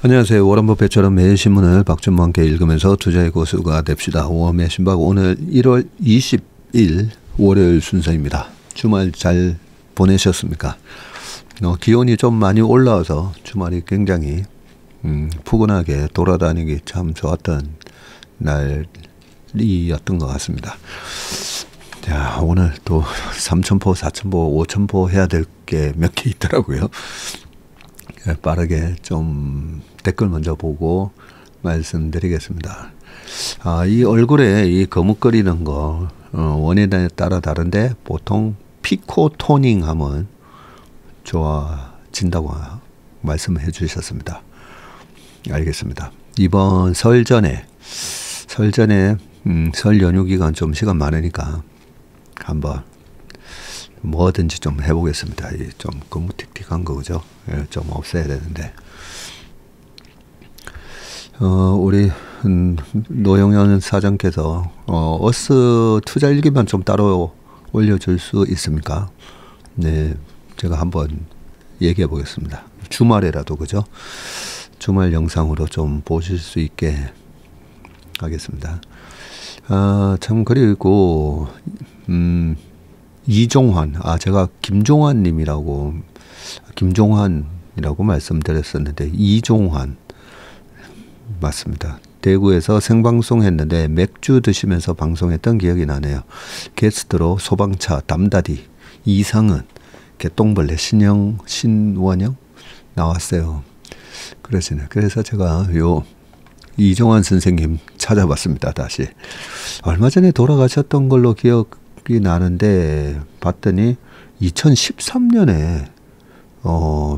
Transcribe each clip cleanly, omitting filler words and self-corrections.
안녕하세요. 워런 버핏처럼 매일 신문을 박준모와 함께 읽으면서 투자의 고수가 됩시다. 웜의 신박 오늘 1월 20일 월요일 순서입니다. 주말 잘 보내셨습니까? 기온이 좀 많이 올라와서 주말이 굉장히 푸근하게 돌아다니기 참 좋았던 날이었던 것 같습니다. 자, 오늘 또 3,000포, 4,000포, 5,000포 해야 될 게 몇 개 있더라고요. 빠르게 좀 댓글 먼저 보고 말씀드리겠습니다. 이 얼굴에 이 거뭇거리는 거 원인에 따라 다른데 보통 피코토닝 하면 좋아진다고 말씀해 주셨습니다. 알겠습니다. 이번 설 전에 설 연휴 기간 좀 시간 많으니까 한번 뭐든지 좀 해보겠습니다. 좀 거무틱틱한 거 그죠? 좀 없애야 되는데. 우리 노영현 사장께서 어스 투자 일기만 좀 따로 올려줄 수 있습니까? 네, 제가 한번 얘기해 보겠습니다. 주말에라도 그죠? 주말 영상으로 좀 보실 수 있게 하겠습니다. 참 그리고 이종환, 제가 김종환이라고 말씀드렸었는데 이종환 맞습니다. 대구에서 생방송 했는데 맥주 드시면서 방송했던 기억이 나네요. 게스트로 소방차 담다디 이상은 개똥벌레 신원영 나왔어요. 그러시네. 그래서 제가 이종환 선생님 찾아봤습니다. 다시 얼마 전에 돌아가셨던 걸로 기억이 나는데 봤더니 2013년에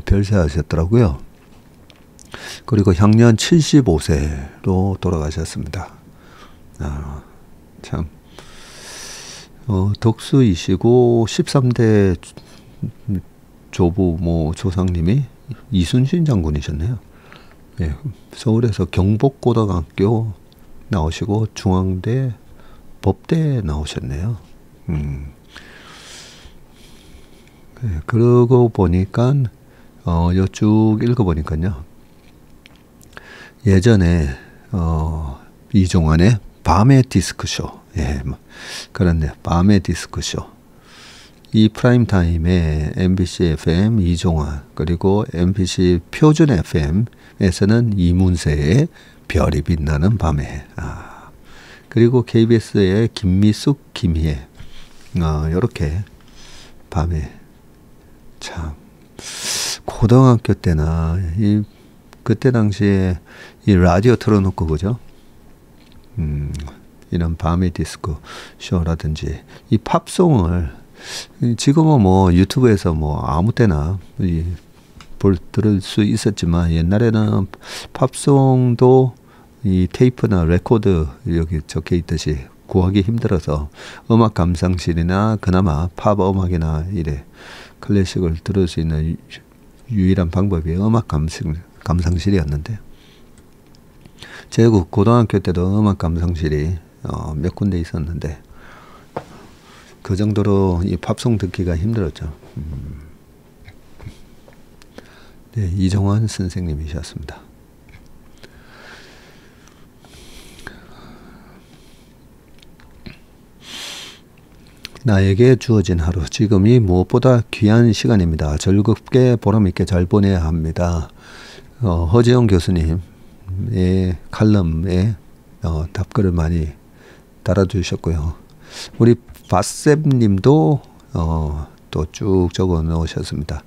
별세하셨더라고요. 그리고 향년 75세로 돌아가셨습니다. 참 덕수이시고 13대 조부 조상님이 이순신 장군이셨네요. 예, 서울에서 경복고등학교 나오시고 중앙대 법대 나오셨네요. 그러고 보니까 쭉 읽어보니까요. 예전에 이종환의 밤의 디스크쇼, 그렇네요. 밤의 디스크쇼. 이 프라임타임에 MBC FM 이종환 그리고 MBC 표준 FM에서는 이문세의 별이 빛나는 밤에 그리고 KBS의 김미숙 김희애 이렇게 밤에 참 고등학교 때나 그때 당시에 이 라디오 틀어놓고 그죠? 이런 밤의 디스코 쇼라든지 이 팝송을 지금은 뭐 유튜브에서 뭐 아무 때나 들을 수 있었지만 옛날에는 팝송도 이 테이프나 레코드 여기 적혀 있듯이 구하기 힘들어서 음악 감상실이나 그나마 팝 음악이나 이래 클래식을 들을 수 있는 유일한 방법이 음악 감상실이었는데 제 고등학교 때도 음악 감상실이 몇 군데 있었는데 그 정도로 이 팝송 듣기가 힘들었죠. 네, 이종환 선생님이셨습니다. 나에게 주어진 하루, 지금이 무엇보다 귀한 시간입니다. 즐겁게 보람있게 잘 보내야 합니다. 허재영 교수님의 칼럼에 답글을 많이 달아주셨고요. 우리 바셉님도 또 쭉 적어 놓으셨습니다.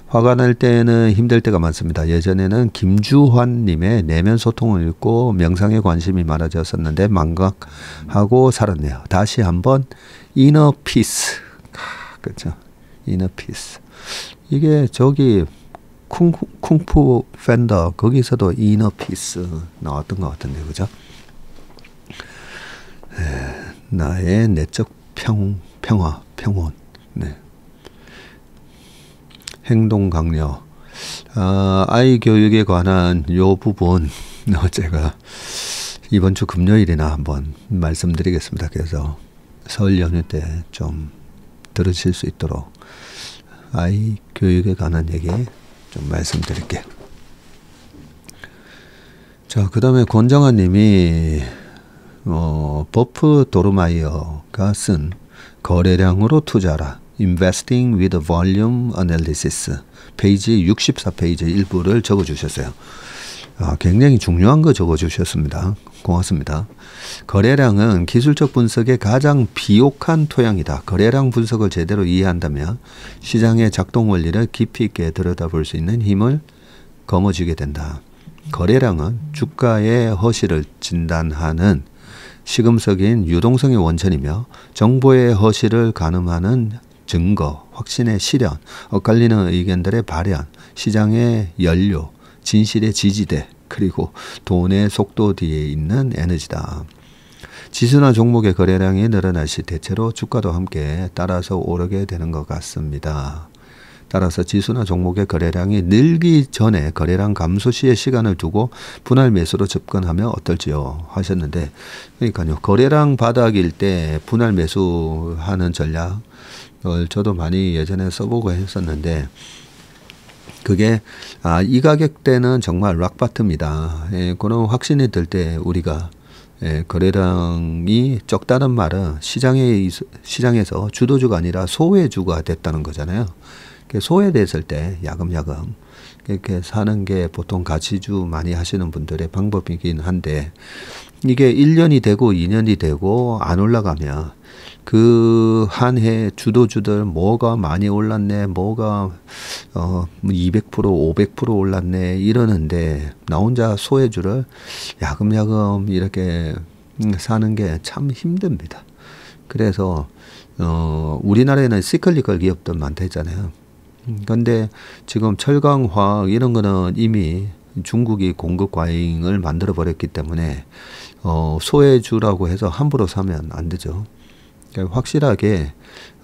화가 날 때는 힘들 때가 많습니다. 예전에는 김주환님의 내면 소통을 읽고 명상에 관심이 많아졌었는데 망각하고 살았네요. 다시 한번 이너 피스, 그렇죠? 이너 피스. 이게 저기 쿵푸 팬더 거기서도 이너 피스 나왔던 것 같은데, 그죠? 나의 내적 평화, 평온. 네. 행동 강요. 아이 교육에 관한 요 부분 제가 이번 주 금요일이나 한번 말씀드리겠습니다. 그래서 설 연휴 때 좀 들으실 수 있도록 아이 교육에 관한 얘기 좀 말씀드릴게요. 자, 그 다음에 권정환 님이 버프 도르마이어가 쓴 거래량으로 투자라 Investing with Volume Analysis 페이지 64페이지 일부를 적어주셨어요. 굉장히 중요한 거 적어주셨습니다. 고맙습니다. 거래량은 기술적 분석의 가장 비옥한 토양이다. 거래량 분석을 제대로 이해한다면 시장의 작동 원리를 깊이 있게 들여다볼 수 있는 힘을 거머쥐게 된다. 거래량은 주가의 허실을 진단하는 시금석인 유동성의 원천이며 정보의 허실을 가늠하는 증거, 확신의 실현, 엇갈리는 의견들의 발현, 시장의 연료, 진실의 지지대, 그리고 돈의 속도 뒤에 있는 에너지다. 지수나 종목의 거래량이 늘어날 시 대체로 주가도 함께 따라서 오르게 되는 것 같습니다. 따라서 지수나 종목의 거래량이 늘기 전에 거래량 감소 시에 시간을 두고 분할 매수로 접근하면 어떨지요 하셨는데, 그러니까요, 거래량 바닥일 때 분할 매수하는 전략을 저도 많이 예전에 써보고 했었는데, 그게 이 가격대는 정말 락바텀이다. 그런 확신이 들 때 우리가 거래량이 적다는 말은 시장에서 주도주가 아니라 소외주가 됐다는 거잖아요. 소외됐을 때 야금야금 이렇게 사는 게 보통 가치주 많이 하시는 분들의 방법이긴 한데, 이게 1년이 되고 2년이 되고 안 올라가면 그 한 해 주도주들 뭐가 많이 올랐네, 뭐가 200% 500% 올랐네 이러는데 나 혼자 소외주를 야금야금 이렇게 사는 게 참 힘듭니다. 그래서 우리나라에는 시클리컬 기업들 많다 했잖아요. 근데 지금 철강, 화학 이런 거는 이미 중국이 공급 과잉을 만들어 버렸기 때문에 소외주라고 해서 함부로 사면 안 되죠. 그러니까 확실하게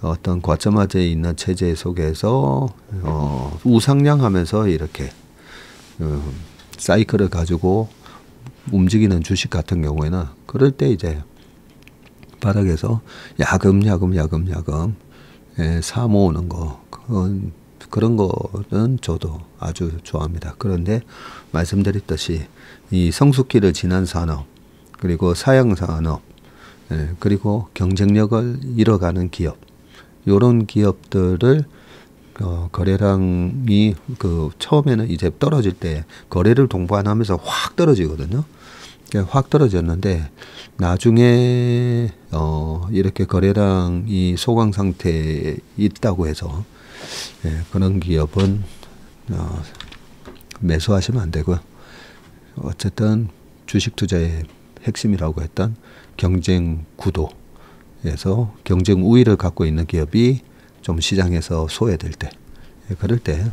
어떤 과점화되어 있는 체제 속에서 우상향하면서 이렇게 사이클을 가지고 움직이는 주식 같은 경우에는 그럴 때 이제 바닥에서 야금야금 사 모으는 거, 그런 거는 저도 아주 좋아합니다. 그런데 말씀드렸듯이 이 성숙기를 지난 산업, 그리고 사양 산업, 그리고 경쟁력을 잃어가는 기업, 이런 기업들을 거래량이 처음에는 이제 떨어질 때 거래를 동반하면서 확 떨어지거든요. 확 떨어졌는데 나중에 이렇게 거래량이 소강 상태에 있다고 해서 그런 기업은 매수하시면 안 되고요. 어쨌든 주식 투자의 핵심이라고 했던 경쟁 구도에서 경쟁 우위를 갖고 있는 기업이 좀 시장에서 소외될 때, 그럴 때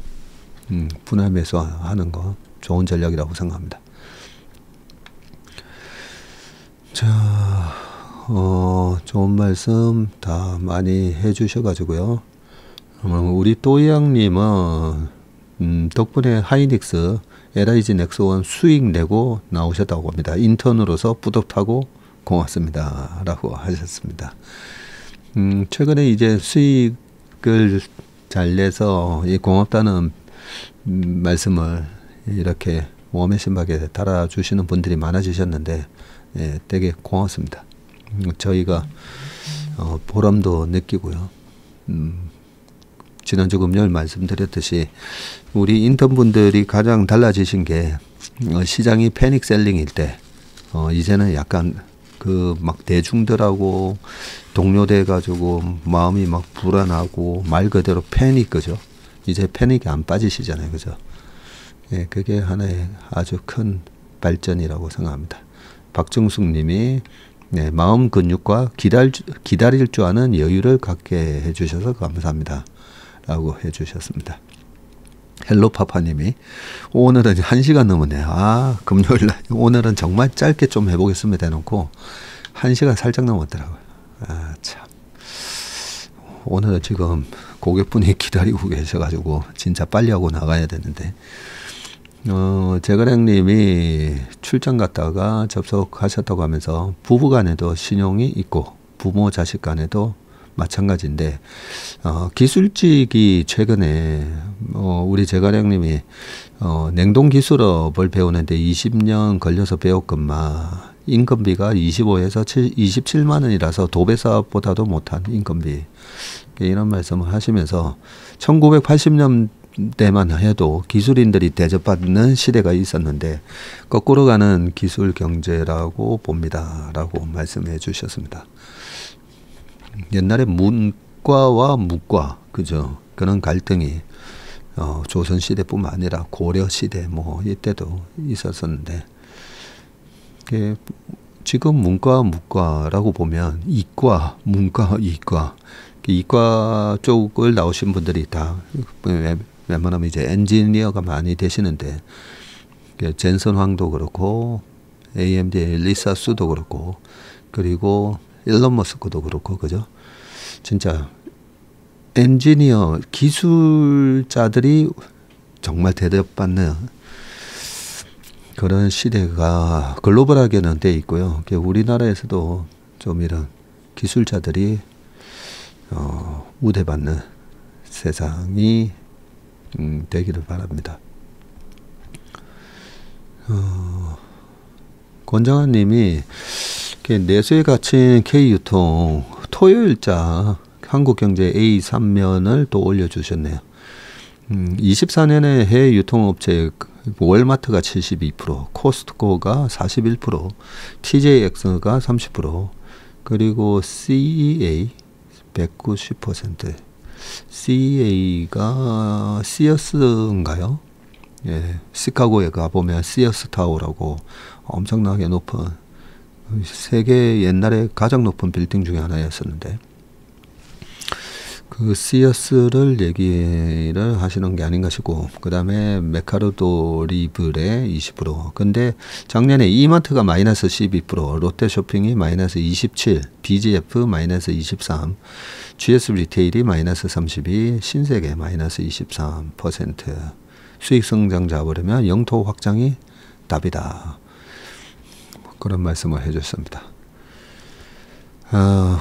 분할 매수하는 거 좋은 전략이라고 생각합니다. 자, 좋은 말씀 다 많이 해주셔가지고요. 우리 또이양님은 덕분에 하이닉스 LIG 넥스원 수익 내고 나오셨다고 합니다. 인턴으로서 뿌듯하고 고맙습니다 라고 하셨습니다. 최근에 이제 수익을 잘 내서 고맙다는 말씀을 이렇게 웜의 신박에 달아주시는 분들이 많아지셨는데, 되게 고맙습니다. 저희가 보람도 느끼고요. 지난주 금요일 말씀드렸듯이 우리 인턴분들이 가장 달라지신 게 시장이 패닉 셀링일 때 이제는 약간 막 대중들하고 동료돼 가지고 마음이 막 불안하고 말 그대로 패닉, 그죠? 이제 패닉이 안 빠지시잖아요, 그죠? 그게 하나의 아주 큰 발전이라고 생각합니다. 박정숙 님이 마음 근육과 기다릴 줄 아는 여유를 갖게 해주셔서 감사합니다 라고 해주셨습니다. 헬로파파님이 오늘은 1시간 넘었네요. 금요일날 오늘은 정말 짧게 좀 해보겠습니다 해놓고 1시간 살짝 넘었더라고요. 참, 오늘은 지금 고객분이 기다리고 계셔가지고 진짜 빨리 하고 나가야 되는데, 재거랭님이 출장 갔다가 접속하셨다고 하면서 부부간에도 신용이 있고 부모 자식 간에도 마찬가지인데 기술직이 최근에 우리 제가량님이 냉동 기술업을 배우는데 20년 걸려서 배웠건만 인건비가 25에서 27만 원이라서 도배사업보다도 못한 인건비, 이런 말씀을 하시면서 1980년대만 해도 기술인들이 대접받는 시대가 있었는데 거꾸로 가는 기술 경제라고 봅니다 라고 말씀해 주셨습니다. 옛날에 문과와 무과, 그죠? 그런 갈등이 조선시대뿐만 아니라 고려시대 뭐 이때도 있었었는데, 지금 문과 무과라고 보면 이과, 문과, 이과, 이과 쪽을 나오신 분들이 다 웬만하면 이제 엔지니어가 많이 되시는데, 젠슨 황도 그렇고 AMD의 리사 수도 그렇고, 그리고 일론 머스크도 그렇고, 그죠? 진짜 엔지니어 기술자들이 정말 대접받는 그런 시대가 글로벌하게는 돼 있고요. 우리나라에서도 좀 이런 기술자들이 우대받는 세상이 되기를 바랍니다. 권정환 님이 내수에 갇힌 K유통 토요일자 한국경제 A3면을 또 올려주셨네요. 24년에 해외 유통업체 월마트가 72%, 코스트코가 41%, TJX가 30%, 그리고 CEA 190%, CEA가 시어스인가요? 예, 시카고에 가보면 시어스 타워라고 엄청나게 높은, 세계 옛날에 가장 높은 빌딩 중에 하나였었는데, 그 시어스를 얘기를 하시는 게 아닌가 싶고, 그 다음에 메카르도 리블의 20%, 근데 작년에 이마트가 마이너스 12%, 롯데쇼핑이 마이너스 27, BGF 마이너스 23, GS 리테일이 마이너스 32, 신세계 마이너스 23%. 수익 성장 잡으려면 영토 확장이 답이다. 그런 말씀을 해줬습니다.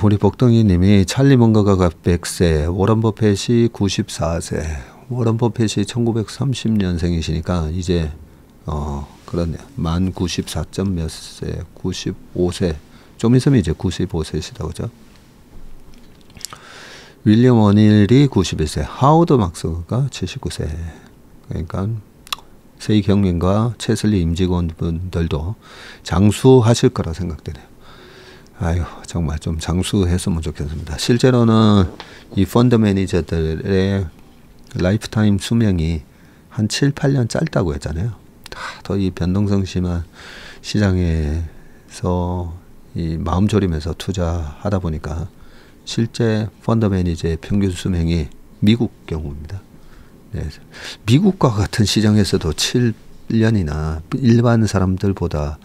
우리 복덩이 님이 찰리 먼거가 100세, 워런 버핏이 94세, 워런 버핏이 1930년생이시니까 이제 그렇네요. 만 94점 몇 세, 95세, 좀 있으면 이제 95세시다, 그죠? 윌리엄 워닐이 91세, 하워드 막스가 79세. 그러니까 세이 경영과 채슬리 임직원분들도 장수하실 거라 생각되네요. 아유, 정말 좀 장수했으면 좋겠습니다. 실제로는 이 펀드 매니저들의 라이프타임 수명이 한 7, 8년 짧다고 했잖아요. 더 이 변동성 심한 시장에서 이 마음 졸이면서 투자하다 보니까 실제 펀드 매니저의 평균 수명이 미국 경우입니다. 네. 미국과 같은 시장에서도 7년이나 일반 사람들보다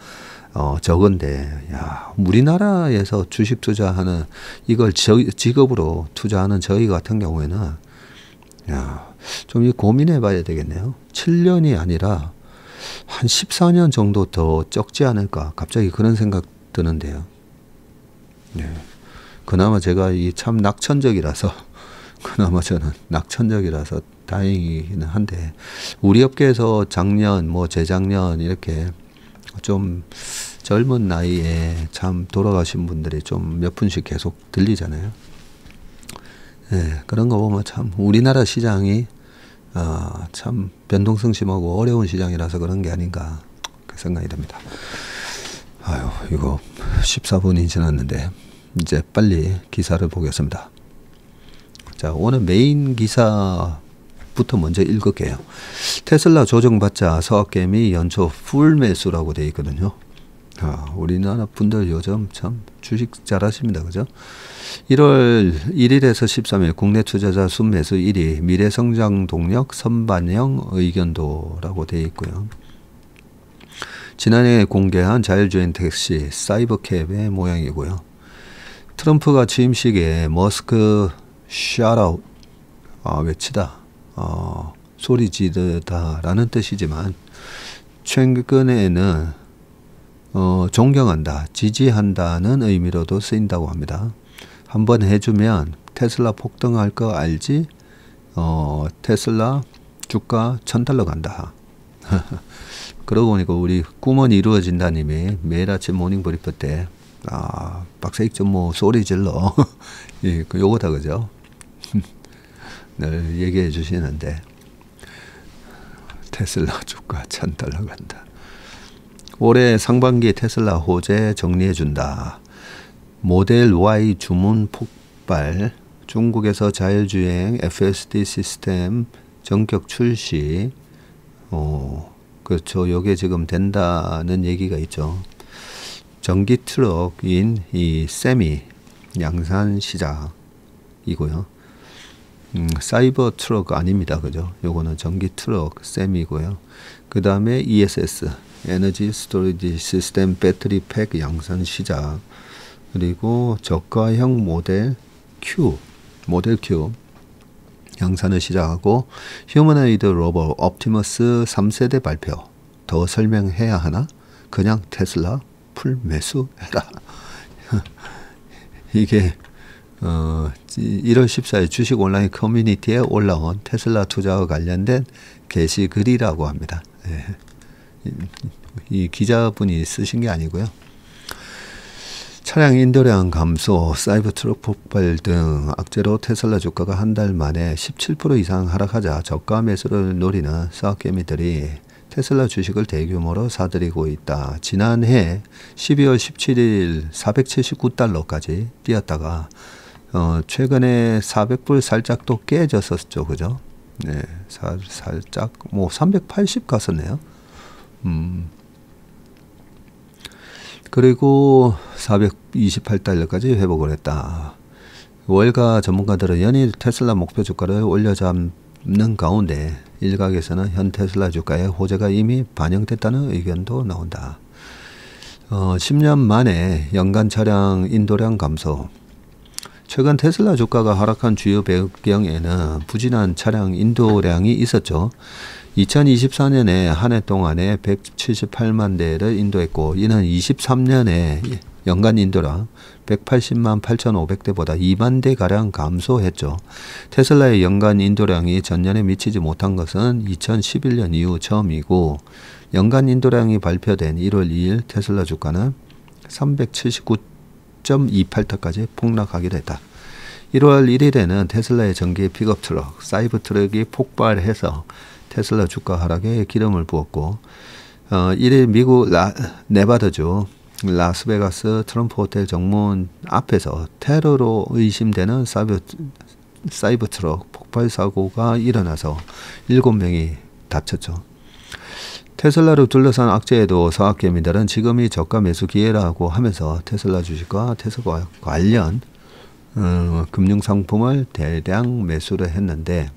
적은데, 야, 우리나라에서 주식 투자하는, 이걸 직업으로 투자하는 저희 같은 경우에는, 야, 좀 고민해 봐야 되겠네요. 7년이 아니라 한 14년 정도 더 적지 않을까, 갑자기 그런 생각 드는데요. 네. 그나마 제가 이 참 낙천적이라서, 그나마 저는 낙천적이라서 다행이기는 한데, 우리 업계에서 작년, 뭐 재작년 이렇게 좀 젊은 나이에 참 돌아가신 분들이 좀 몇 분씩 계속 들리잖아요. 네, 그런 거 보면 참 우리나라 시장이 참 변동성 심하고 어려운 시장이라서 그런 게 아닌가, 그 생각이 듭니다. 아유, 이거 14분이 지났는데 이제 빨리 기사를 보겠습니다. 자, 오늘 메인 기사부터 먼저 읽을게요. 테슬라 조정받자 서학개미 연초 풀 매수라고 되어 있거든요. 우리나라 분들 요즘 참 주식 잘하십니다. 그죠? 1월 1일에서 13일 국내 투자자 순매수 1위, 미래성장 동력 선반영 의견도라고 되어 있고요. 지난해 공개한 자율주행 택시 사이버캡의 모양이고요. 트럼프가 취임식에 머스크 샤라웃 외치다, 소리 지르다라는 뜻이지만 최근에는 존경한다, 지지한다는 의미로도 쓰인다고 합니다. 한번 해주면 테슬라 폭등할 거 알지? 테슬라 주가 $1,000 간다. 그러고 보니까 우리 꿈은 이루어진다님이 매일 아침 모닝 브리프 때 박사익 좀 뭐 소리 질러. 예, 요거다 그죠? 늘 얘기해 주시는데 테슬라 주가 $1,000 간다. 올해 상반기 테슬라 호재 정리해 준다. 모델 Y 주문 폭발, 중국에서 자율주행 FSD 시스템 전격 출시, 그렇죠. 요게 지금 된다는 얘기가 있죠. 전기 트럭인 이 세미 양산 시작이고요. 사이버 트럭 아닙니다. 그죠? 요거는 전기 트럭 세미고요. 그 다음에 ESS 에너지 스토리지 시스템 배터리 팩 양산 시작. 그리고 저가형 모델 Q 양산을 시작하고 휴머노이드 로봇 옵티머스 3세대 발표. 더 설명해야 하나? 그냥 테슬라 풀 매수해라. 이게 1월 14일 주식 온라인 커뮤니티에 올라온 테슬라 투자와 관련된 게시글이라고 합니다. 예. 이 기자분이 쓰신 게 아니고요. 차량 인도량 감소, 사이버 트럭 폭발 등 악재로 테슬라 주가가 한 달 만에 17% 이상 하락하자 저가 매수를 노리는 사업개미들이 테슬라 주식을 대규모로 사들이고 있다. 지난해 12월 17일 $479까지 뛰었다가 최근에 400불 살짝 또 깨졌었죠. 그죠? 네, 살짝 뭐 380 갔었네요. 그리고 $428까지 회복을 했다. 월가 전문가들은 연일 테슬라 목표 주가를 올려잡는 가운데 일각에서는 현 테슬라 주가의 호재가 이미 반영됐다는 의견도 나온다. 10년 만에 연간 차량 인도량 감소. 최근 테슬라 주가가 하락한 주요 배경에는 부진한 차량 인도량이 있었죠. 2024년에 한 해 동안에 178만 대를 인도했고 이는 23년에 연간 인도량 180만 8,500대보다 2만 대가량 감소했죠. 테슬라의 연간 인도량이 전년에 미치지 못한 것은 2011년 이후 처음이고 연간 인도량이 발표된 1월 2일 테슬라 주가는 379.28달까지 폭락하기도 했다. 1월 1일에는 테슬라의 전기 픽업 트럭, 사이버 트럭이 폭발해서 테슬라 주가 하락에 기름을 부었고 1일 미국 네바다주 라스베가스 트럼프 호텔 정문 앞에서 테러로 의심되는 사이버 트럭 폭발 사고가 일어나서 7명이 다쳤죠. 테슬라를 둘러싼 악재에도 사학개미들은 지금이 저가 매수 기회라고 하면서 테슬라 주식과 테슬라 관련 금융상품을 대량 매수를 했는데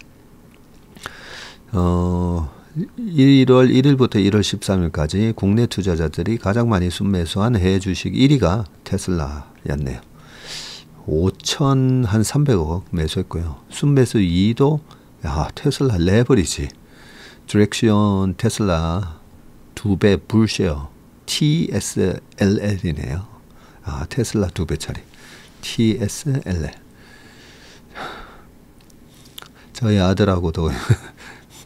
1월 1일부터 1월 13일까지 국내 투자자들이 가장 많이 순매수한 해외 주식 1위가 테슬라였네요. 5,300억 매수했고요. 순매수 2위도 테슬라 레버리지 디렉션 테슬라 2배 불쉐어 TSLL이네요. 테슬라 2배짜리 TSLL. 저희 아들하고도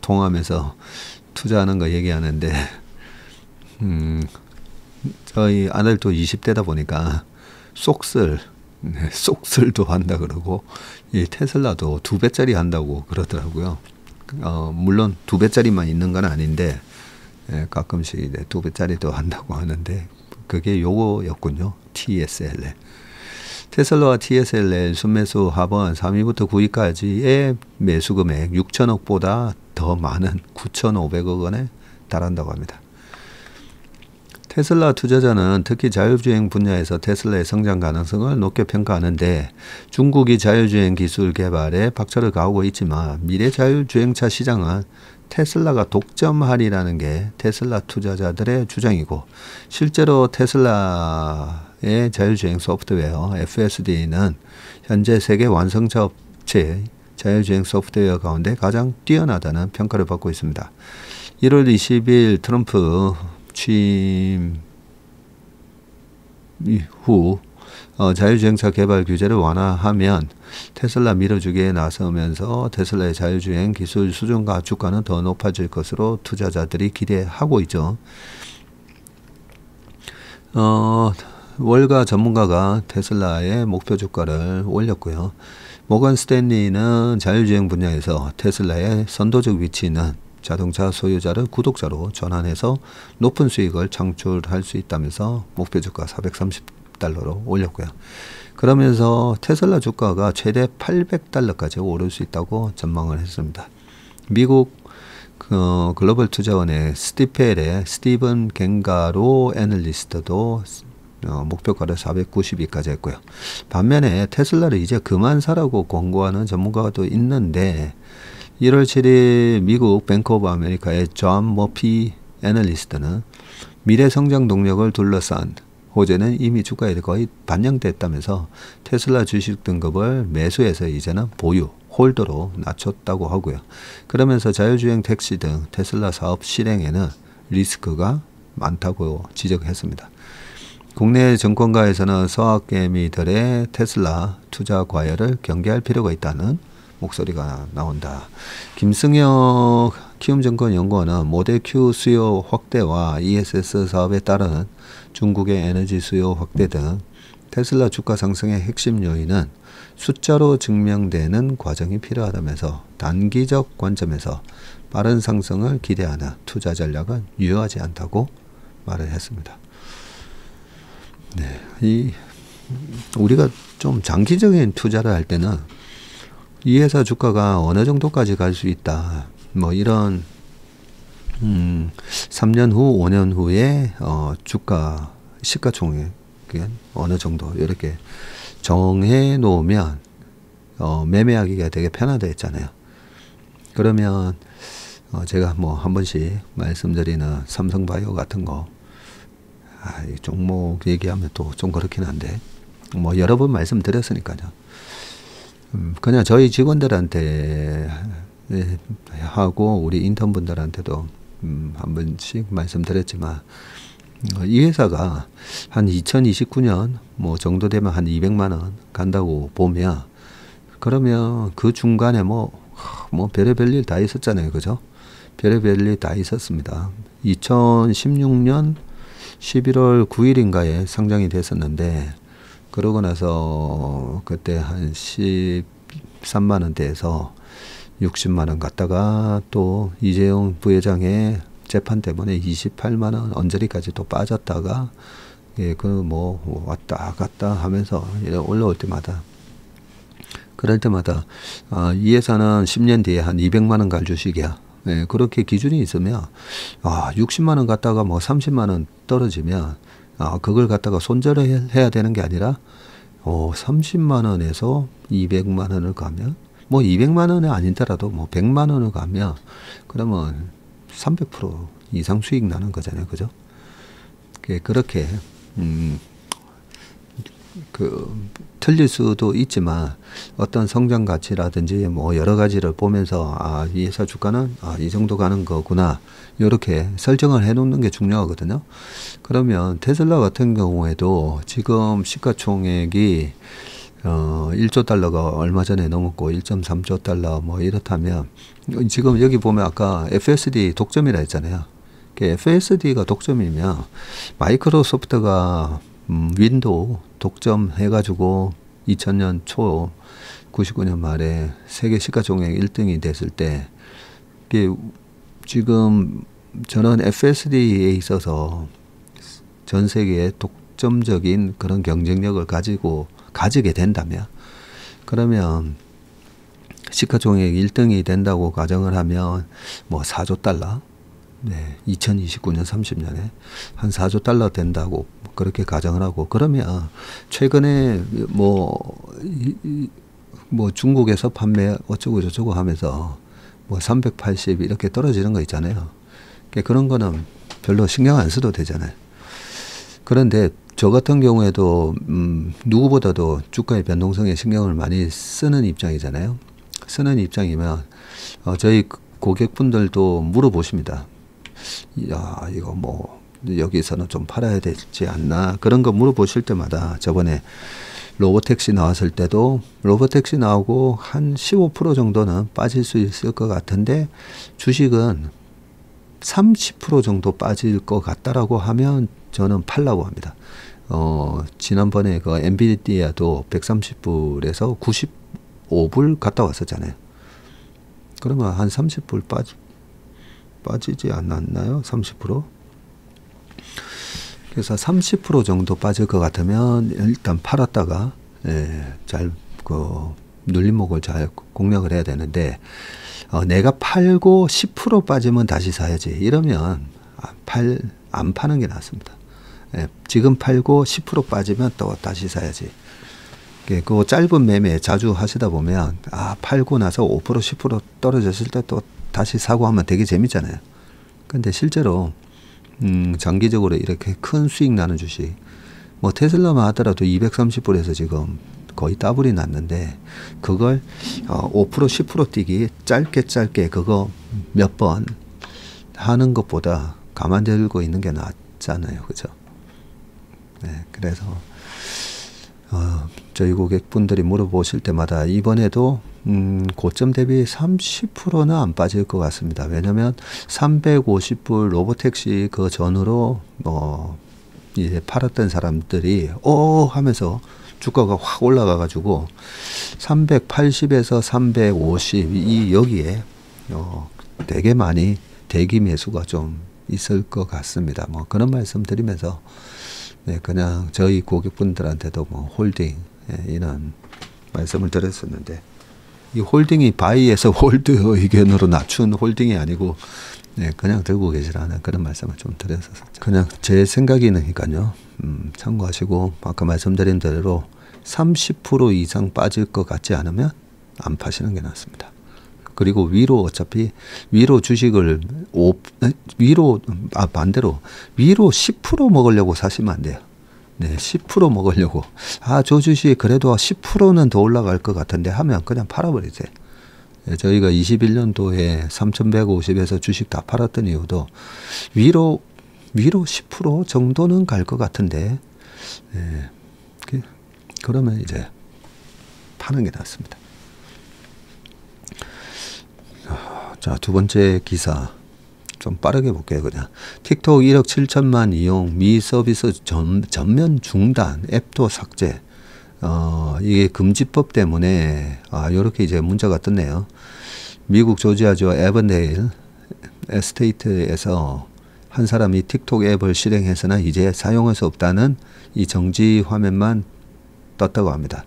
통하면서 투자하는 거 얘기하는데 저희 아들도 20대다 보니까 쏙슬도 한다 그러고 이 테슬라도 2배짜리 한다고 그러더라고요. 물론 2배짜리만 있는 건 아닌데 가끔씩 2배짜리도 한다고 하는데 그게 요거였군요. TSLL. 테슬라와 TSLL 순매수 합은 3위부터 9위까지의 매수 금액 6천억보다 더 많은 9,500억 원에 달한다고 합니다. 테슬라 투자자는 특히 자율주행 분야에서 테슬라의 성장 가능성을 높게 평가하는데 중국이 자율주행 기술 개발에 박차를 가하고 있지만 미래 자율주행차 시장은 테슬라가 독점하리라는 게 테슬라 투자자들의 주장이고 실제로 테슬라의 자율주행 소프트웨어 FSD는 현재 세계 완성차 업체의 자율주행 소프트웨어 가운데 가장 뛰어나다는 평가를 받고 있습니다. 1월 20일 트럼프 취임 이후 자율주행차 개발 규제를 완화하면 테슬라 밀어주기에 나서면서 테슬라의 자율주행 기술 수준과 주가는 더 높아질 것으로 투자자들이 기대하고 있죠. 월가 전문가가 테슬라의 목표 주가를 올렸고요. 모건 스탠리는 자율주행 분야에서 테슬라의 선도적 위치는 자동차 소유자를 구독자로 전환해서 높은 수익을 창출할 수 있다면서 목표 주가 430달러로 올렸고요. 그러면서 테슬라 주가가 최대 800달러까지 오를 수 있다고 전망을 했습니다. 미국 글로벌 투자원의 스티븐 갱가로 애널리스트도 목표가를 492까지 했고요. 반면에 테슬라를 이제 그만 사라고 권고하는 전문가가 또 있는데 1월 7일 미국 뱅크 오브 아메리카의 존 머피 애널리스트는 미래 성장 동력을 둘러싼 호재는 이미 주가에 거의 반영됐다면서 테슬라 주식 등급을 매수해서 이제는 보유, 홀더로 낮췄다고 하고요. 그러면서 자율주행 택시 등 테슬라 사업 실행에는 리스크가 많다고 지적했습니다. 국내 증권가에서는 서학개미들의 테슬라 투자 과열을 경계할 필요가 있다는 목소리가 나온다. 김승혁 키움증권연구원은 모델 Q 수요 확대와 ESS 사업에 따른 중국의 에너지 수요 확대 등 테슬라 주가 상승의 핵심 요인은 숫자로 증명되는 과정이 필요하다면서 단기적 관점에서 빠른 상승을 기대하는 투자 전략은 유효하지 않다고 말을 했습니다. 네, 우리가 좀 장기적인 투자를 할 때는 이 회사 주가가 어느 정도까지 갈 수 있다. 뭐 이런 3년 후, 5년 후에 주가 시가총액 어느 정도 이렇게 정해 놓으면 매매하기가 되게 편하다 했잖아요. 그러면 제가 뭐 한 번씩 말씀드리는 삼성바이오 같은 거 이 종목 얘기하면 또 좀 그렇긴 한데 뭐 여러 번 말씀드렸으니까요. 그냥 저희 직원들한테 하고 우리 인턴분들한테도 한 번씩 말씀드렸지만 이 회사가 한 2029년 뭐 정도 되면 한 200만 원 간다고 보면 그러면 그 중간에 뭐 별의별 일 다 있었잖아요. 그죠? 별의별 일 다 있었습니다. 2016년 11월 9일인가에 상장이 됐었는데 그러고 나서 그때 한 13만 원대에서 60만 원 갔다가 또 이재용 부회장의 재판 때문에 28만 원 언저리까지 또 빠졌다가 뭐 왔다 갔다 하면서 올라올 때마다 그럴 때마다 이 회사는 10년 뒤에 한 200만 원 갈 주식이야. 네, 그렇게 기준이 있으면 60만 원 갔다가 뭐 30만 원 떨어지면 그걸 갖다가 손절을 해야 되는 게 아니라 30만 원에서 200만 원을 가면 뭐 200만 원이 아니더라도 뭐 100만 원을 가면 그러면 300% 이상 수익 나는 거잖아요. 그죠? 그렇게 틀릴 수도 있지만 어떤 성장 가치라든지 뭐 여러 가지를 보면서 이 회사 주가는 이 정도 가는 거구나 이렇게 설정을 해 놓는 게 중요하거든요. 그러면 테슬라 같은 경우에도 지금 시가총액이 1조 달러가 얼마 전에 넘었고 1.3조 달러 뭐 이렇다면 지금 여기 보면 아까 FSD 독점이라 했잖아요. FSD가 독점이면 마이크로소프트가 윈도우 독점해가지고 2000년 초 99년 말에 세계 시가총액 1등이 됐을 때 지금 저는 FSD에 있어서 전 세계에 독점적인 그런 경쟁력을 가지게 된다면 그러면 시가총액 1등이 된다고 가정을 하면 뭐 4조 달러 2029년 30년에 한 4조 달러 된다고 그렇게 가정을 하고 그러면 최근에 뭐 중국에서 판매 어쩌고 저쩌고 하면서 뭐 380 이렇게 떨어지는 거 있잖아요. 그런 거는 별로 신경 안 써도 되잖아요. 그런데 저 같은 경우에도 누구보다도 주가의 변동성에 신경을 많이 쓰는 입장이잖아요. 쓰는 입장이면 저희 고객분들도 물어보십니다. 야, 이거 뭐 여기서는 좀 팔아야 되지 않나 그런 거 물어보실 때마다 저번에 로보택시 나왔을 때도 로보택시 나오고 한 15% 정도는 빠질 수 있을 것 같은데 주식은 30% 정도 빠질 것 같다라고 하면 저는 팔라고 합니다. 지난번에 그 엔비디아도 130불에서 95불 갔다 왔었잖아요. 그러면 한 30불 빠지지 않았나요? 30%? 그래서 30% 정도 빠질 것 같으면 일단 팔았다가 잘 눌림목을 잘 공략을 해야 되는데 내가 팔고 10% 빠지면 다시 사야지. 이러면 안 파는 게 낫습니다. 지금 팔고 10% 빠지면 또 다시 사야지. 그 짧은 매매 자주 하시다 보면 팔고 나서 5% 10% 떨어졌을 때 또 다시 사고 하면 되게 재밌잖아요. 근데 실제로 장기적으로 이렇게 큰 수익 나는 주식 뭐 테슬라만 하더라도 230불에서 지금 거의 더블이 났는데 그걸 5% 10% 뛰기 짧게 그거 몇 번 하는 것보다 가만 들고 있는 게 낫잖아요. 그죠? 네, 그래서 저희 고객분들이 물어보실 때마다 이번에도 고점 대비 30%는 안 빠질 것 같습니다. 왜냐면 350불 로보택시 그 전후로 이제 팔았던 사람들이 하면서 주가가 확 올라가 가지고 380에서 350 이 여기에 되게 많이 대기 매수가 좀 있을 것 같습니다. 뭐 그런 말씀 드리면서 그냥 저희 고객분들한테도 뭐 홀딩 이런 말씀을 드렸었는데 이 홀딩이 바이에서 홀드 의견으로 낮춘 홀딩이 아니고 그냥 들고 계시라는 그런 말씀을 좀 드렸었죠. 그냥 제 생각이니까요. 참고하시고 아까 말씀드린 대로 30% 이상 빠질 것 같지 않으면 안 파시는 게 낫습니다. 그리고 위로 어차피 위로 주식을 반대로 위로 10% 먹으려고 사시면 안 돼요. 네, 10% 먹으려고 저 주식 그래도 10%는 더 올라갈 것 같은데 하면 그냥 팔아버리세요. 저희가 21년도에 3,150에서 주식 다 팔았던 이유도 위로 10% 정도는 갈 것 같은데 그러면 이제 파는 게 낫습니다. 자, 두 번째 기사 좀 빠르게 볼게요. 그냥 틱톡 1억 7천만 이용 미 서비스 전면 중단 앱도 삭제. 이게 금지법 때문에 이렇게 이제 문자가 떴네요. 미국 조지아주 에번데일 에스테이트에서 한 사람이 틱톡 앱을 실행해서는 이제 사용할 수 없다는 이 정지 화면만 떴다고 합니다.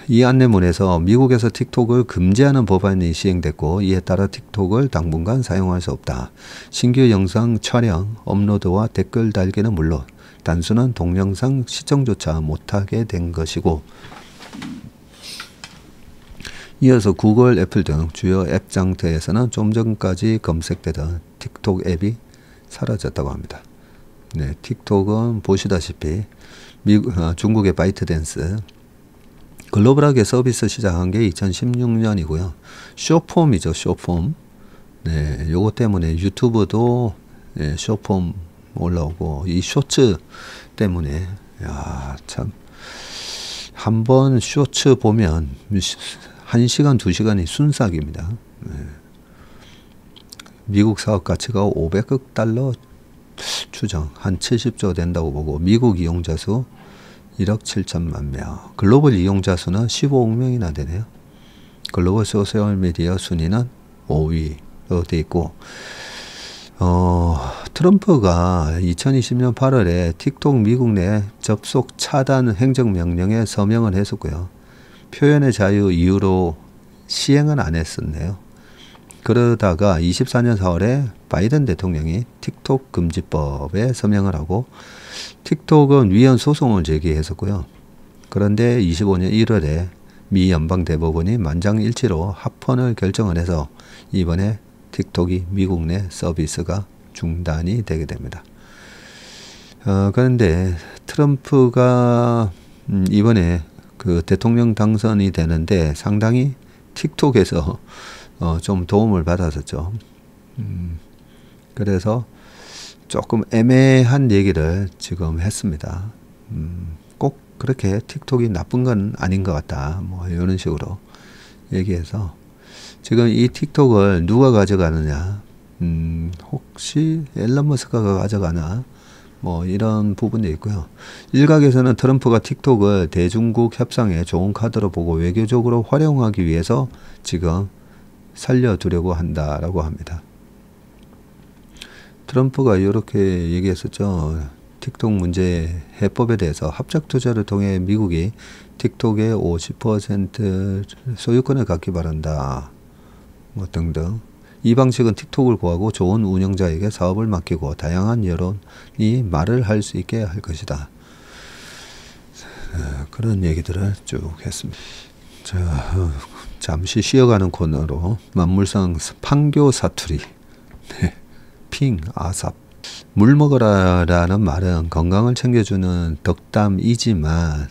이 안내문에서 미국에서 틱톡을 금지하는 법안이 시행됐고 이에 따라 틱톡을 당분간 사용할 수 없다. 신규 영상 촬영, 업로드와 댓글 달기는 물론 단순한 동영상 시청조차 못하게 된 것이고 이어서 구글, 애플 등 주요 앱 장터에서는 좀 전까지 검색되던 틱톡 앱이 사라졌다고 합니다. 네, 틱톡은 보시다시피 중국의 바이트댄스 글로벌하게 서비스 시작한 게 2016년이고요. 숏폼이죠, 숏폼. 네, 요거 때문에 유튜브도 숏폼 올라오고 이 쇼츠 때문에 참 한번 쇼츠 보면 1시간, 2시간이 순삭입니다. 네. 미국 사업 가치가 500억 달러 추정, 한 70조 된다고 보고 미국 이용자 수 1억 7천만 명. 글로벌 이용자 수는 15억 명이나 되네요. 글로벌 소셜미디어 순위는 5위로 돼 있고 트럼프가 2020년 8월에 틱톡 미국 내 접속 차단 행정명령에 서명을 했었고요. 표현의 자유 이유로 시행은 안 했었네요. 그러다가 24년 4월에 바이든 대통령이 틱톡 금지법에 서명을 하고 틱톡은 위헌 소송을 제기했었고요. 그런데 25년 1월에 미 연방대법원이 만장일치로 합헌을 결정을 해서 이번에 틱톡이 미국 내 서비스가 중단이 되게 됩니다. 그런데 트럼프가 이번에 그 대통령 당선이 되는데 상당히 틱톡에서 좀 도움을 받았었죠. 그래서 조금 애매한 얘기를 지금 했습니다. 꼭 그렇게 틱톡이 나쁜 건 아닌 것 같다. 뭐 이런 식으로 얘기해서 지금 이 틱톡을 누가 가져가느냐, 혹시 앨런 머스크가 가져가나, 뭐 이런 부분도 있고요. 일각에서는 트럼프가 틱톡을 대중국 협상에 좋은 카드로 보고 외교적으로 활용하기 위해서 지금 살려두려고 한다라고 합니다. 트럼프가 이렇게 얘기했었죠. 틱톡 문제 해법에 대해서 합작 투자를 통해 미국이 틱톡의 50% 소유권을 갖기 바란다. 뭐 등등. 이 방식은 틱톡을 구하고 좋은 운영자에게 사업을 맡기고 다양한 여론이 말을 할 수 있게 할 것이다. 그런 얘기들을 쭉 했습니다. 자, 잠시 쉬어가는 코너로 만물상 판교 사투리. 네. 핑, 아삽. 물 먹어라라는 말은 건강을 챙겨주는 덕담이지만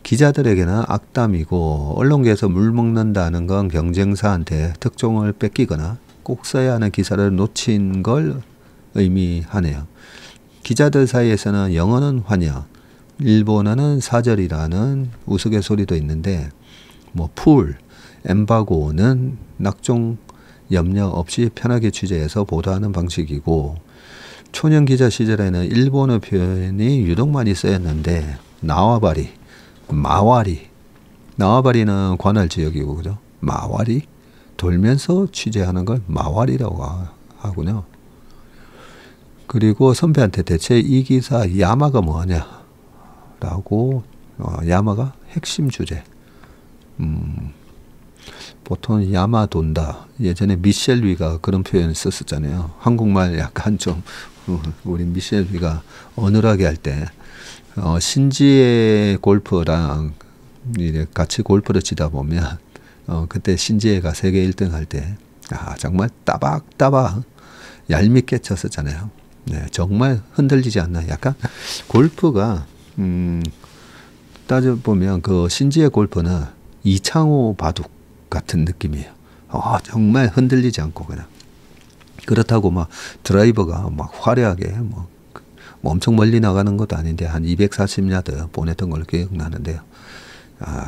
기자들에게는 악담이고, 언론계에서 물 먹는다는 건 경쟁사한테 특종을 뺏기거나 꼭 써야 하는 기사를 놓친 걸 의미하네요. 기자들 사이에서는 영어는 환영, 일본어는 사절이라는 우스갯소리도 있는데, 뭐 풀, 엠바고는 낙종 염려 없이 편하게 취재해서 보도하는 방식이고, 초년 기자 시절에는 일본어 표현이 유독 많이 쓰였는데, 나와바리, 마와리, 나와바리는 관할 지역이고, 그죠? 마와리, 돌면서 취재하는 걸 마와리라고 하군요. 그리고 선배한테 대체 이 기사 야마가 뭐냐 라고, 야마가 핵심 주제. 보통 야마 돈다. 예전에 미셸 위가 그런 표현을 썼었잖아요. 한국말 약간 좀 우리 미셸 위가 어눌하게 할 때 신지혜 골프랑 같이 골프를 치다 보면 그때 신지혜가 세계 1등 할 때 정말 따박따박 얄밉게 쳤었잖아요. 네, 정말 흔들리지 않나. 약간 골프가 따져보면 그 신지혜 골프는 이창호 바둑 같은 느낌이에요. 정말 흔들리지 않고 그냥. 그렇다고 막 드라이버가 막 화려하게 뭐 엄청 멀리 나가는 것도 아닌데 한 240야드 보냈던 걸로 기억나는데요.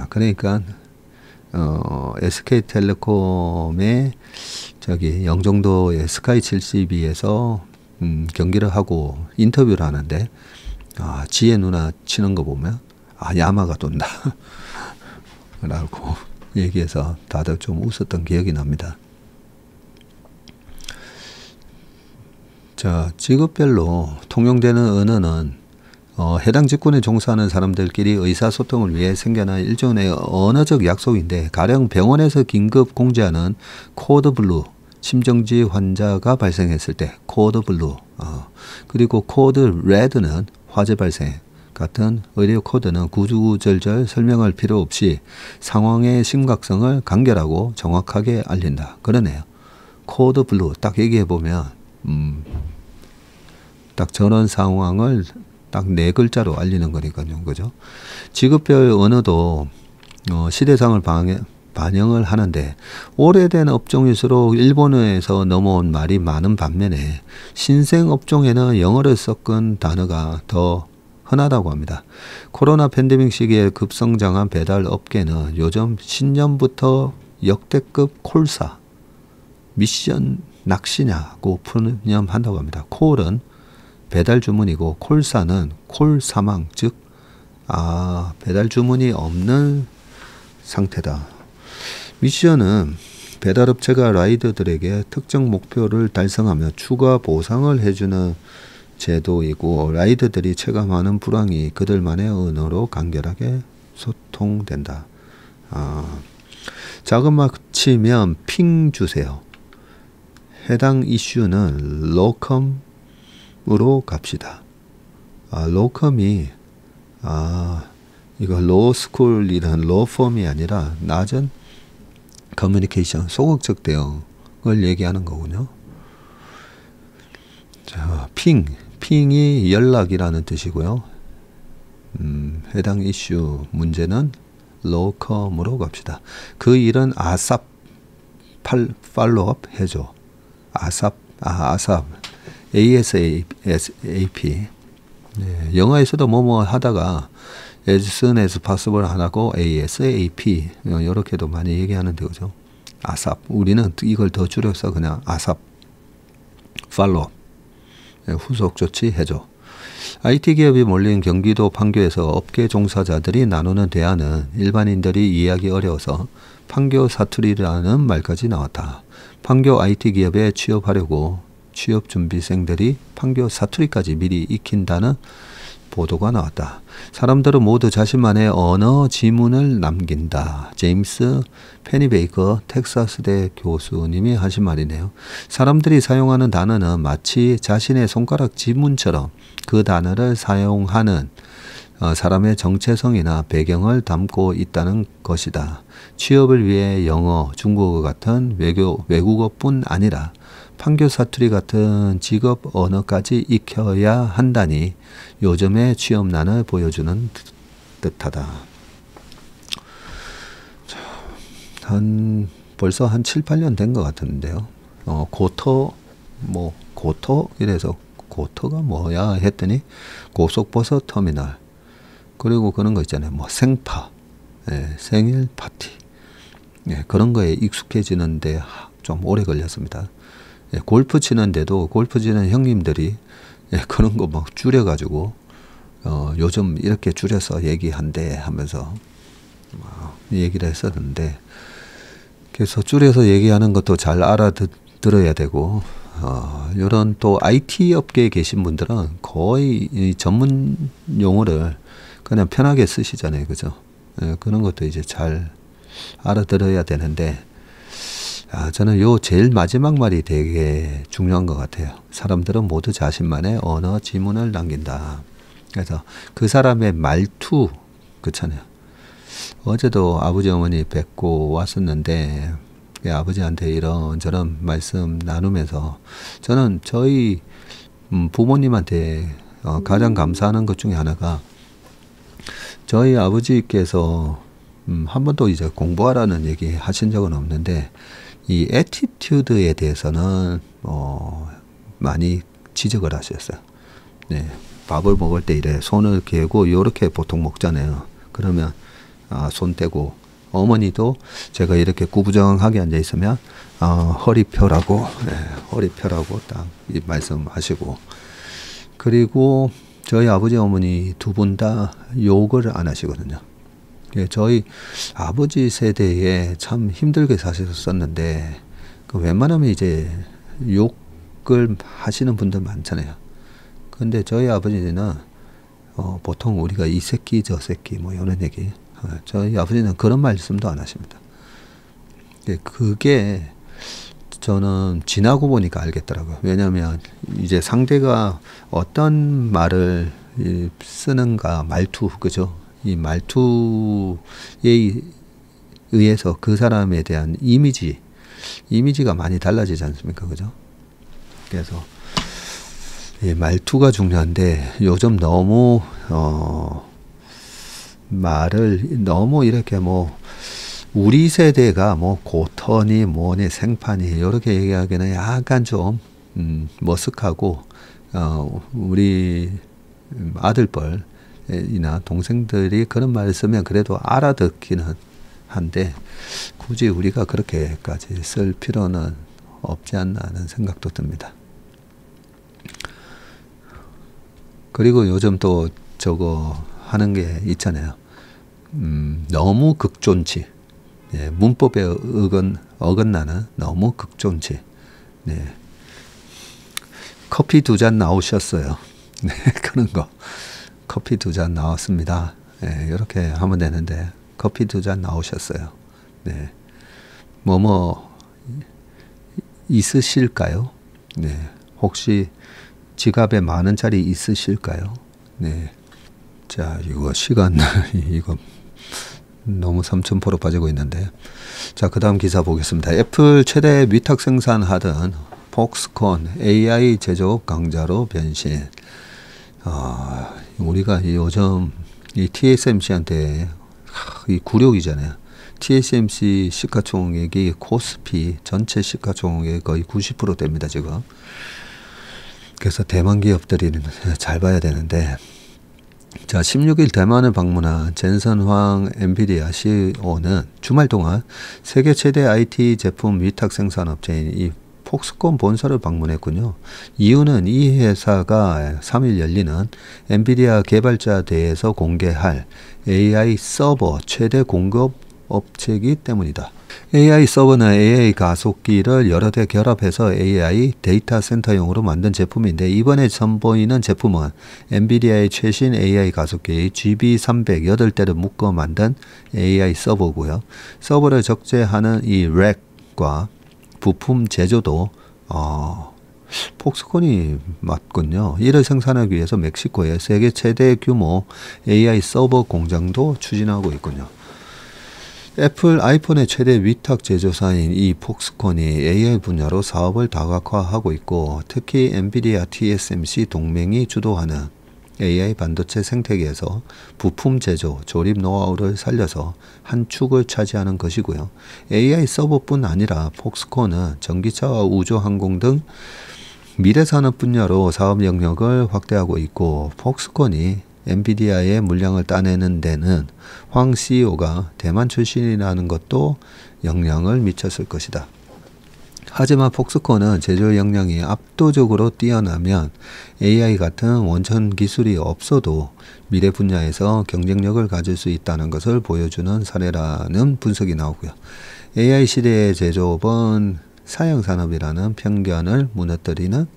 그러니까 SK텔레콤의 저기 영종도의 스카이 72에서 경기를 하고 인터뷰를 하는데 지혜 누나 치는 거 보면 야마가 돈다 라고 얘기해서 다들 좀 웃었던 기억이 납니다. 자, 직업별로 통용되는 언어는 해당 직군에 종사하는 사람들끼리 의사소통을 위해 생겨난 일종의 언어적 약속인데, 가령 병원에서 긴급 공지하는 코드 블루, 심정지 환자가 발생했을 때 코드 블루, 그리고 코드 레드는 화재 발생 같은 의료 코드는 구구절절 설명할 필요 없이 상황의 심각성을 간결하고 정확하게 알린다. 그러네요. 코드 블루 딱 얘기해 보면 딱 저런 상황을 딱 4글자로 알리는 거니까요. 그죠? 직업별 언어도 시대상을 반영을 하는데, 오래된 업종일수록 일본어에서 넘어온 말이 많은 반면에 신생 업종에는 영어를 섞은 단어가 더 흔하다고 합니다. 코로나 팬데믹 시기에 급성장한 배달 업계는 요즘 신년부터 역대급 콜사, 미션 낚시냐고 푸념한다고 합니다. 콜은 배달 주문이고 콜사는 콜 사망, 즉 배달 주문이 없는 상태다. 미션은 배달업체가 라이더들에게 특정 목표를 달성하며 추가 보상을 해주는 제도이고, 라이더들이 체감하는 불황이 그들만의 언어로 간결하게 소통된다. 자그마치면 핑 주세요. 해당 이슈는 로컴으로 갑시다. 로컴이 이거 로스쿨이란 로펌이 아니라 낮은 커뮤니케이션, 소극적 대응을 얘기하는 거군요. 자, 핑이 연락이라는 뜻이고요. 해당 이슈 문제는 로컴으로 갑시다. 그 일은 아삽 팔로업 해줘. 아삽 ASAP. 네, 영어에서도 뭐뭐 하다가 as soon as possible 안 하고 ASAP 이렇게도 많이 얘기하는데 그죠? ASAP. 우리는 이걸 더 줄여서 그냥 ASAP. 팔로우. 후속 조치 해줘. IT 기업이 몰린 경기도 판교에서 업계 종사자들이 나누는 대안은 일반인들이 이해하기 어려워서 판교 사투리라는 말까지 나왔다. 판교 IT 기업에 취업하려고 취업준비생들이 판교 사투리까지 미리 익힌다는 보도가 나왔다. 사람들은 모두 자신만의 언어 지문을 남긴다. 제임스 페니베이커 텍사스대 교수님이 하신 말이네요. 사람들이 사용하는 단어는 마치 자신의 손가락 지문처럼 그 단어를 사용하는 사람의 정체성이나 배경을 담고 있다는 것이다. 취업을 위해 영어, 중국어 같은 외국어뿐 아니라 판교 사투리 같은 직업 언어까지 익혀야 한다니 요즘의 취업난을 보여주는 듯하다. 벌써 한 7, 8년 된 것 같은데요. 고터 이래서 고터가 뭐야 했더니 고속버섯 터미널. 그리고 그런 거 있잖아요. 뭐 생파, 생일 파티. 그런 거에 익숙해지는데 좀 오래 걸렸습니다. 골프 치는데도 골프 치는 형님들이 그런 거 막 줄여가지고 요즘 이렇게 줄여서 얘기한대 하면서 얘기를 했었는데 그래서 줄여서 얘기하는 것도 잘 알아들어야 되고 이런 또 IT 업계에 계신 분들은 거의 이 전문 용어를 그냥 편하게 쓰시잖아요. 그죠? 그런 것도 이제 잘 알아들어야 되는데 저는 요 제일 마지막 말이 되게 중요한 것 같아요. 사람들은 모두 자신만의 언어 지문을 남긴다. 그래서 그 사람의 말투 그렇잖아요. 어제도 아버지 어머니 뵙고 왔었는데 아버지한테 이런저런 말씀 나누면서 저는 저희 부모님한테 가장 감사하는 것 중에 하나가 저희 아버지께서 한 번도 이제 공부하라는 얘기 하신 적은 없는데 이 애티튜드에 대해서는 많이 지적을 하셨어요. 네, 밥을 먹을 때 이래 손을 개고 이렇게 보통 먹잖아요. 그러면 손 떼고 어머니도 제가 이렇게 구부정하게 앉아 있으면 허리 펴라고 허리 펴라고 딱 이 말씀하시고 그리고 저희 아버지 어머니 두 분 다 욕을 안 하시거든요. 저희 아버지 세대에 참 힘들게 사셨었는데 그 웬만하면 이제 욕을 하시는 분들 많잖아요. 근데 저희 아버지는 보통 우리가 이 새끼 저 새끼 뭐 이런 얘기 저희 아버지는 그런 말씀도 안 하십니다. 그게 저는 지나고 보니까 알겠더라고요. 왜냐하면 이제 상대가 어떤 말을 쓰는가 말투 그죠? 이 말투에 의해서 그 사람에 대한 이미지가 많이 달라지지 않습니까? 그죠? 그래서 이 말투가 중요한데 요즘 너무 말을 너무 이렇게 뭐 우리 세대가 뭐 고터니 뭐니 생파니 이렇게 얘기하기는 약간 좀 머쓱하고 우리 아들뻘이나 동생들이 그런 말을 쓰면 그래도 알아듣기는 한데 굳이 우리가 그렇게까지 쓸 필요는 없지 않나 하는 생각도 듭니다. 그리고 요즘 또 저거 하는 게 있잖아요. 너무 극존치. 문법에 어긋나는 너무 극존치. 네. 커피 2잔 나오셨어요. 네, 그런 거. 커피 2잔 나왔습니다. 네, 이렇게 하면 되는데 커피 2잔 나오셨어요. 네. 뭐뭐 있으실까요? 네. 혹시 지갑에 10,000원짜리 있으실까요? 네. 자, 이거 시간 이거 너무 3,000% 빠지고 있는데. 자, 그 다음 기사 보겠습니다. 애플 최대 위탁 생산하던 폭스콘 AI 제조업 강자로 변신. 우리가 요즘 이 TSMC한테 이 굴욕이잖아요. TSMC 시가총액이 코스피 전체 시가총액의 거의 90% 됩니다, 지금. 그래서 대만 기업들이 잘 봐야 되는데, 자, 16일 대만을 방문한 젠슨 황 엔비디아 CEO는 주말 동안 세계 최대 IT 제품 위탁 생산 업체인 이 폭스콘 본사를 방문했군요. 이유는 이 회사가 3일 열리는 엔비디아 개발자 대회에서 공개할 AI 서버 최대 공급 업체이기 때문이다. AI 서버는 AI 가속기를 여러 대 결합해서 AI 데이터 센터용으로 만든 제품인데, 이번에 선보이는 제품은 엔비디아의 최신 AI 가속기 GB300 8대를 묶어 만든 AI 서버고요. 서버를 적재하는 이 렉과 부품 제조도 폭스콘이 맞군요. 이를 생산하기 위해서 멕시코에 세계 최대 규모 AI 서버 공장도 추진하고 있군요. 애플 아이폰의 최대 위탁 제조사인 이 폭스콘이 AI 분야로 사업을 다각화하고 있고, 특히 엔비디아 TSMC 동맹이 주도하는 AI 반도체 생태계에서 부품 제조, 조립 노하우를 살려서 한 축을 차지하는 것이고요. AI 서버뿐 아니라 폭스콘은 전기차와 우주항공 등 미래산업 분야로 사업 영역을 확대하고 있고, 폭스콘이 엔비디아의 물량을 따내는 데는 황 CEO가 대만 출신이라는 것도 영향을 미쳤을 것이다. 하지만 폭스콘은 제조 역량이 압도적으로 뛰어나면 AI 같은 원천 기술이 없어도 미래 분야에서 경쟁력을 가질 수 있다는 것을 보여주는 사례라는 분석이 나오고요. AI 시대의 제조업은 사양 산업이라는 편견을 무너뜨리는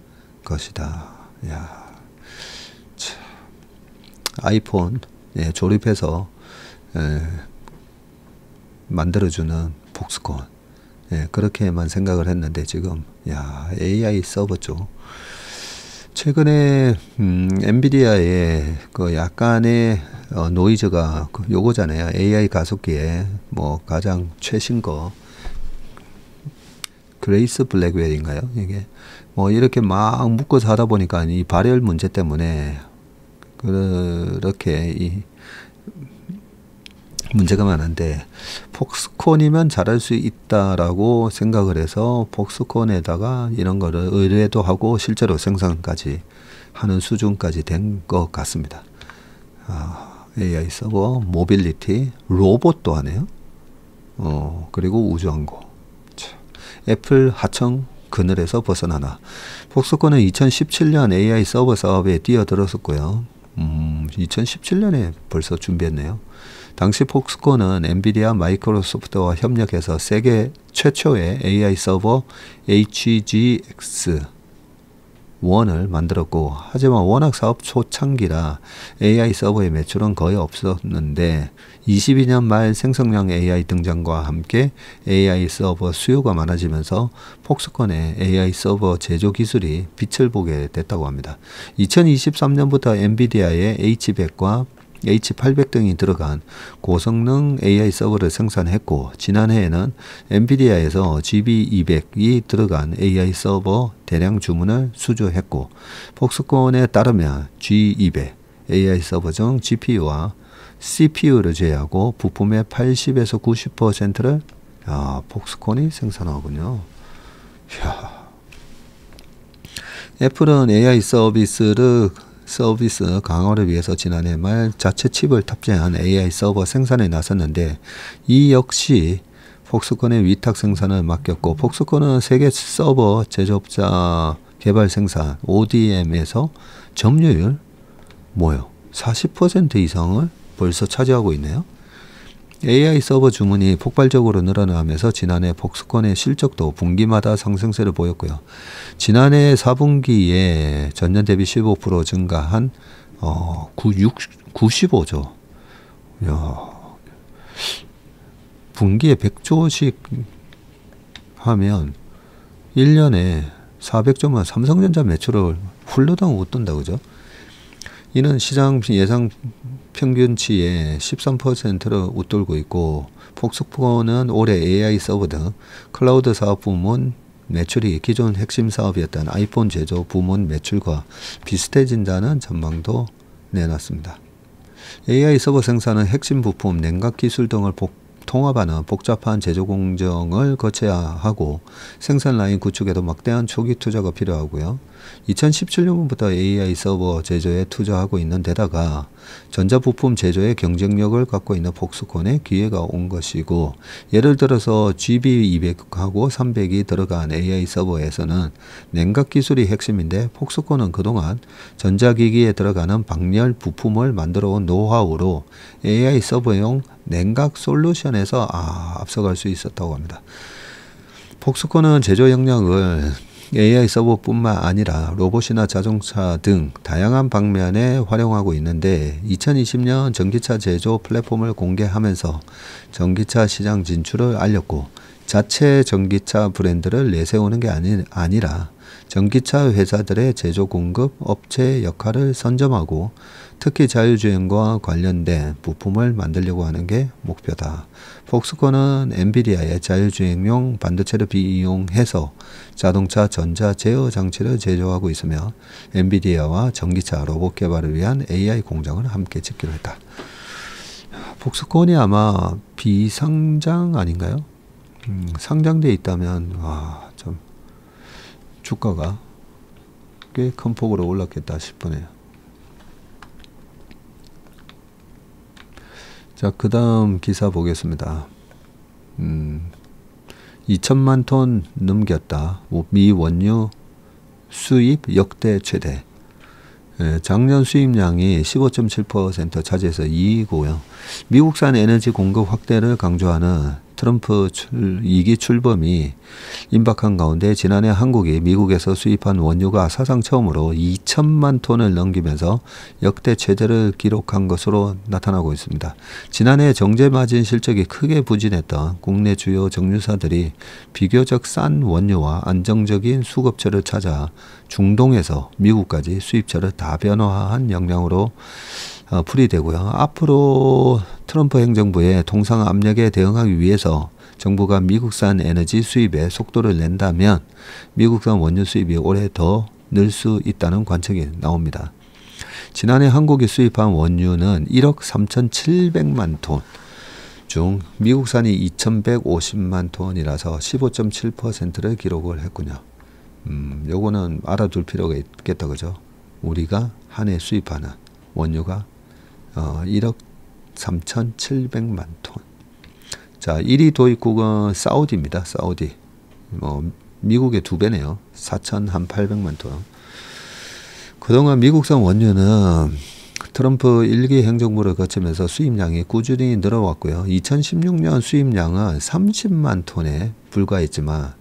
것이다. 야. 아이폰 조립해서 만들어주는 폭스콘, 그렇게만 생각을 했는데 지금 AI 서버 쪽 최근에 엔비디아의 그 약간의 노이즈가 요거잖아요. AI 가속기에 뭐 가장 최신 거 그레이스 블랙웰인가요? 이게 뭐 이렇게 막 묶어서 하다 보니까 이 발열 문제 때문에 그렇게 이 문제가 많은데, 폭스콘이면 잘할 수 있다라고 생각을 해서 폭스콘에다가 이런 거를 의뢰도 하고 실제로 생산까지 하는 수준까지 된 것 같습니다. AI 서버, 모빌리티, 로봇도 하네요. 그리고 우주항공. 애플 하청 그늘에서 벗어나나. 폭스콘은 2017년 AI 서버 사업에 뛰어들었었고요. 2017년에 벌써 준비했네요. 당시 폭스콘은 엔비디아 마이크로소프트와 협력해서 세계 최초의 AI 서버 HGX1을 만들었고, 하지만 워낙 사업 초창기라 AI 서버의 매출은 거의 없었는데 22년 말 생성형 AI 등장과 함께 AI 서버 수요가 많아지면서 폭스콘의 AI 서버 제조 기술이 빛을 보게 됐다고 합니다. 2023년부터 엔비디아의 H100과 H800 등이 들어간 고성능 AI 서버를 생산했고, 지난해에는 엔비디아에서 GB200이 들어간 AI 서버 대량 주문을 수주했고, 폭스콘에 따르면 G200 AI 서버 중 GPU와 CPU를 제외하고 부품의 80에서 90%를 폭스콘이 생산하군요. 이야. 애플은 AI 서비스 강화를 위해서 지난해 말 자체 칩을 탑재한 AI 서버 생산에 나섰는데, 이 역시 폭스콘의 위탁 생산을 맡겼고, 폭스콘은 세계 서버 제조업자 개발 생산 ODM에서 점유율 40% 이상을 벌써 차지하고 있네요. AI 서버 주문이 폭발적으로 늘어나면서 지난해 폭스콘의 실적도 분기마다 상승세를 보였고요. 지난해 4분기에 전년 대비 15% 증가한 95조. 분기에 100조씩 하면 1년에 400조면 삼성전자 매출을 훌러덩 웃돈다, 그죠? 이는 시장 예상 평균치의 13%를 웃돌고 있고, 폭스콘은 올해 AI 서버 등 클라우드 사업 부문 매출이 기존 핵심 사업이었던 아이폰 제조 부문 매출과 비슷해진다는 전망도 내놨습니다. AI 서버 생산은 핵심 부품, 냉각 기술 등을 통합하는 복잡한 제조 공정을 거쳐야 하고, 생산 라인 구축에도 막대한 초기 투자가 필요하고요. 2017년부터 AI 서버 제조에 투자하고 있는 데다가 전자부품 제조의 경쟁력을 갖고 있는 폭스콘에 기회가 온 것이고, 예를 들어서 GB200하고 300이 들어간 AI 서버에서는 냉각 기술이 핵심인데, 폭스콘은 그동안 전자기기에 들어가는 방열 부품을 만들어 온 노하우로 AI 서버용 냉각 솔루션에서 앞서갈 수 있었다고 합니다. 폭스콘은 제조 역량을 AI 서버뿐만 아니라 로봇이나 자동차 등 다양한 방면에 활용하고 있는데, 2020년 전기차 제조 플랫폼을 공개하면서 전기차 시장 진출을 알렸고, 자체 전기차 브랜드를 내세우는 게 아니라 전기차 회사들의 제조 공급 업체 역할을 선점하고, 특히 자율주행과 관련된 부품을 만들려고 하는 게 목표다. 폭스콘은 엔비디아의 자율주행용 반도체를 비이용해서 자동차 전자 제어 장치를 제조하고 있으며, 엔비디아와 전기차 로봇 개발을 위한 AI 공장을 함께 짓기로 했다. 폭스콘이 아마 비상장 아닌가요? 상장돼 있다면 좀 주가가 꽤 큰 폭으로 올랐겠다 싶으네요. 자, 그 다음 기사 보겠습니다. 2천만 톤 넘겼다. 미 원유 수입 역대 최대. 작년 수입량이 15.7% 차지해서 2위고요. 미국산 에너지 공급 확대를 강조하는 트럼프 2기 출범이 임박한 가운데, 지난해 한국이 미국에서 수입한 원유가 사상 처음으로 2천만 톤을 넘기면서 역대 최대를 기록한 것으로 나타나고 있습니다. 지난해 정제마진 실적이 크게 부진했던 국내 주요 정유사들이 비교적 싼 원유와 안정적인 수급처를 찾아 중동에서 미국까지 수입처를 다변화한 역량으로 풀이되고요. 앞으로 트럼프 행정부의 통상 압력에 대응하기 위해서 정부가 미국산 에너지 수입에 속도를 낸다면 미국산 원유 수입이 올해 더 늘 수 있다는 관측이 나옵니다. 지난해 한국이 수입한 원유는 1억 3,700만 톤 중 미국산이 2,150만 톤이라서 15.7%를 기록을 했군요. 요거는 알아둘 필요가 있겠다, 그죠? 우리가 한 해 수입하는 원유가 1억 3,700만 톤. 자, 1위 도입국은 사우디입니다. 사우디. 미국의 2배네요. 4,800만 톤. 그동안 미국산 원유는 트럼프 1기 행정부를 거치면서 수입량이 꾸준히 늘어왔고요. 2016년 수입량은 30만 톤에 불과했지만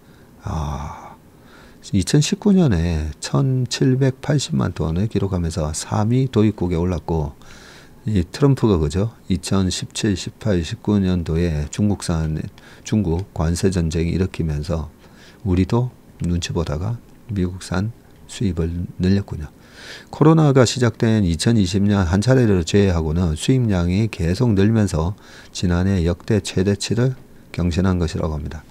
2019년에 1,780만 톤을 기록하면서 3위 도입국에 올랐고, 이 트럼프가 그죠? 2017, 18, 19년도에 중국 관세 전쟁이 일으키면서 우리도 눈치 보다가 미국산 수입을 늘렸군요. 코로나가 시작된 2020년 한 차례를 제외하고는 수입량이 계속 늘면서 지난해 역대 최대치를 경신한 것이라고 합니다.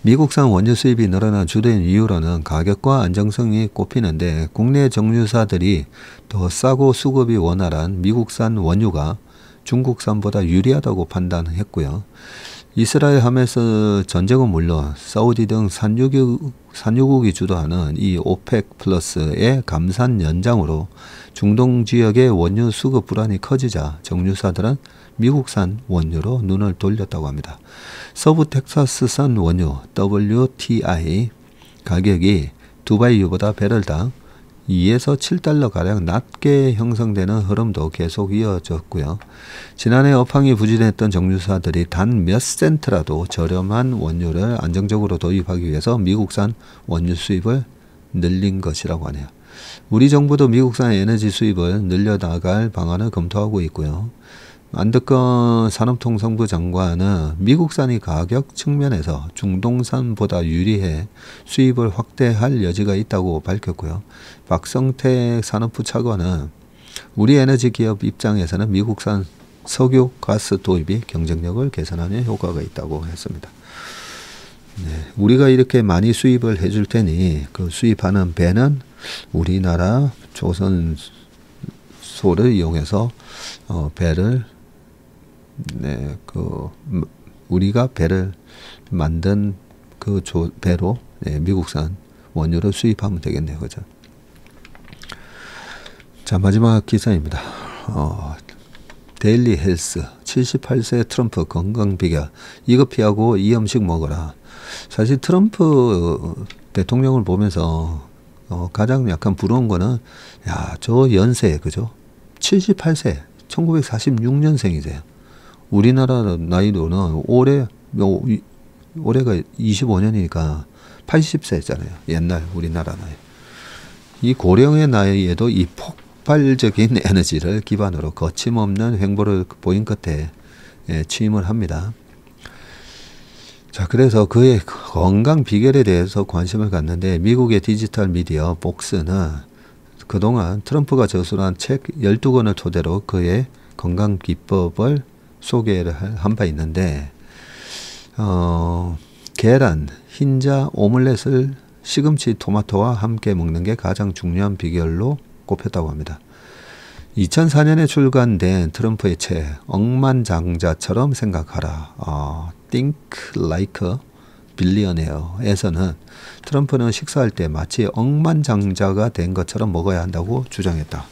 미국산 원유 수입이 늘어난 주된 이유로는 가격과 안정성이 꼽히는데, 국내 정유사들이 더 싸고 수급이 원활한 미국산 원유가 중국산보다 유리하다고 판단했고요. 이스라엘 하마스 전쟁은 물론 사우디 등 산유국이 주도하는 이 오펙 플러스의 감산 연장으로 중동 지역의 원유 수급 불안이 커지자 정유사들은 미국산 원유로 눈을 돌렸다고 합니다. 서부 텍사스산 원유 WTI 가격이 두바이유보다 배럴당 2에서 7달러가량 낮게 형성되는 흐름도 계속 이어졌고요. 지난해 업황이 부진했던 정유사들이 단 몇 센트라도 저렴한 원유를 안정적으로 도입하기 위해서 미국산 원유 수입을 늘린 것이라고 하네요. 우리 정부도 미국산 에너지 수입을 늘려나갈 방안을 검토하고 있고요. 안덕건 산업통상부 장관은 미국산이 가격 측면에서 중동산보다 유리해 수입을 확대할 여지가 있다고 밝혔고요. 박성택 산업부 차관은 우리 에너지 기업 입장에서는 미국산 석유, 가스 도입이 경쟁력을 개선하는 효과가 있다고 했습니다. 네, 우리가 이렇게 많이 수입을 해줄 테니 그 수입하는 배는 우리나라 조선소를 이용해서 배를 우리가 배를 만든 그 배로 미국산 원유를 수입하면 되겠네요. 그죠? 자, 마지막 기사입니다. 데일리 헬스 78세 트럼프 건강 비결 이거 피하고 이 음식 먹어라. 사실 트럼프 대통령을 보면서 가장 약간 부러운 거는 야, 저 연세 그죠? 78세 1946년생이세요. 우리나라 나이로는 올해가 25년이니까 80세잖아요. 옛날 우리나라 나이. 이 고령의 나이에도 이 폭발적인 에너지를 기반으로 거침없는 횡보를 보인 끝에 취임을 합니다. 자, 그래서 그의 건강 비결에 대해서 관심을 갖는데 미국의 디지털 미디어 폭스는 그동안 트럼프가 저술한 책 12권을 토대로 그의 건강 기법을 소개를 한 바 있는데 계란, 흰자, 오믈렛을 시금치, 토마토와 함께 먹는 게 가장 중요한 비결로 꼽혔다고 합니다. 2004년에 출간된 트럼프의 책 억만장자처럼 생각하라 Think Like a Billionaire에서는 트럼프는 식사할 때 마치 억만장자가 된 것처럼 먹어야 한다고 주장했다.